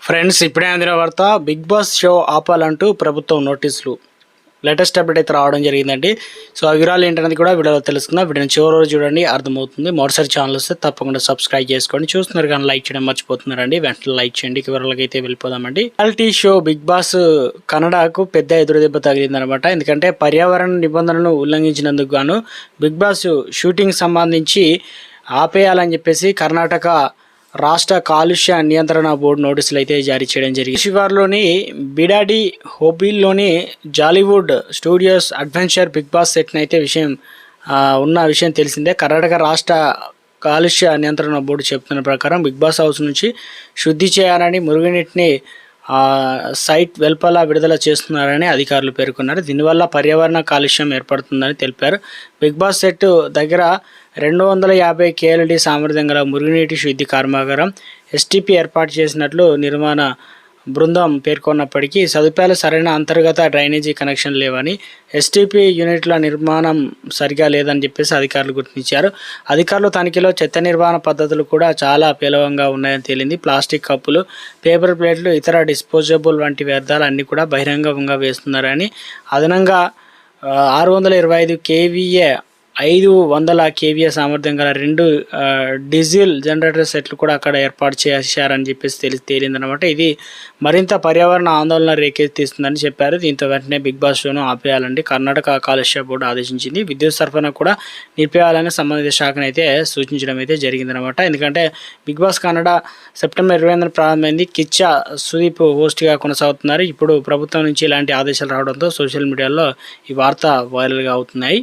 Friends, ఇప్పుడే అందిన వార్త. బిగ్ బాస్ షో ఆపాలంటూ ప్రభుత్వం నోటీసులు. లేటెస్ట్ అప్డేట్ అయితే రావడం జరిగిందండి. సో ఆ వివరాలు ఏంటనేది కూడా వీడియోలో తెలుసుకుందాం. వీడియోని చివరి రోజు చూడండి, అర్థమవుతుంది. మొదటిసారి ఛానల్ వస్తే తప్పకుండా సబ్స్క్రైబ్ చేసుకోండి. చూస్తున్నారు కానీ లైక్ చేయడం మర్చిపోతున్నారండి. వెంటనే లైక్ చేయండి. వివరాలకి అయితే వెళ్ళిపోదామండి. రియాలిటీ షో బిగ్ బాస్ కన్నడకు పెద్ద ఎదురుదెబ్బ తగిలిందనమాట. ఎందుకంటే పర్యావరణ నిబంధనలను ఉల్లంఘించినందుకు గాను బిగ్ బాస్ షూటింగ్ సంబంధించి ఆపేయాలని చెప్పేసి కర్ణాటక రాష్ట్ర కాలుష్య నియంత్రణ బోర్డు నోటీసులు అయితే జారీ చేయడం జరిగింది. శివార్లోని బిడాడి హోబిల్లోని జాలీవుడ్ స్టూడియోస్ అడ్వెంచర్ బిగ్ బాస్ సెట్ని అయితే ఉన్న విషయం తెలిసిందే. కర్ణాటక రాష్ట్ర కాలుష్య నియంత్రణ బోర్డు చెప్తున్న ప్రకారం బిగ్ బాస్ హౌస్ నుంచి శుద్ధి చేయాలని మురుగునీటిని సైట్ వెలుపల విడుదల చేస్తున్నారని అధికారులు పేర్కొన్నారు. దీనివల్ల పర్యావరణ కాలుష్యం ఏర్పడుతుందని తెలిపారు. బిగ్ బాస్ సెట్ దగ్గర 250 KLD సామర్థ్యం గల మురుగునీటి శుద్ధి కర్మాగారం STP ఏర్పాటు చేసినట్లు నిర్మాణ బృందం పేర్కొన్నప్పటికీ సదుపాయాలు సరైన అంతర్గత డ్రైనేజీ కనెక్షన్ లేవని, STP యూనిట్ల నిర్మాణం సరిగా లేదని చెప్పేసి అధికారులు గుర్తించారు. అధికారులు తనిఖీలో చెత్త నిర్వహణ పద్ధతులు కూడా చాలా పేలవంగా ఉన్నాయని తేలింది. ప్లాస్టిక్ కప్పులు, పేపర్ ప్లేట్లు, ఇతర డిస్పోజబుల్ వంటి వ్యర్థాలు అన్నీ కూడా బహిరంగంగా వేస్తున్నారని, అదనంగా 625 KVA 500 KVA సామర్థ్యం గల 2 డీజిల్ జనరేటర్ సెట్లు కూడా అక్కడ ఏర్పాటు చేశారని చెప్పేసి తేలిందనమాట. ఇది మరింత పర్యావరణ ఆందోళన రేకెత్తిస్తుందని చెప్పారు. దీంతో వెంటనే బిగ్ బాస్ షోను ఆపేయాలని కర్ణాటక కాలుష్య బోర్డు ఆదేశించింది. విద్యుత్ సరఫరా కూడా నిలిపేయాలని సంబంధిత శాఖను అయితే సూచించడం అయితే జరిగిందనమాట. ఎందుకంటే బిగ్ బాస్ కన్నడ సెప్టెంబర్ 25న ప్రారంభమైంది. కిచ్చా సుదీప్ హోస్ట్గా కొనసాగుతున్నారు. ఇప్పుడు ప్రభుత్వం నుంచి ఇలాంటి ఆదేశాలు రావడంతో సోషల్ మీడియాలో ఈ వార్త వైరల్గా అవుతున్నాయి.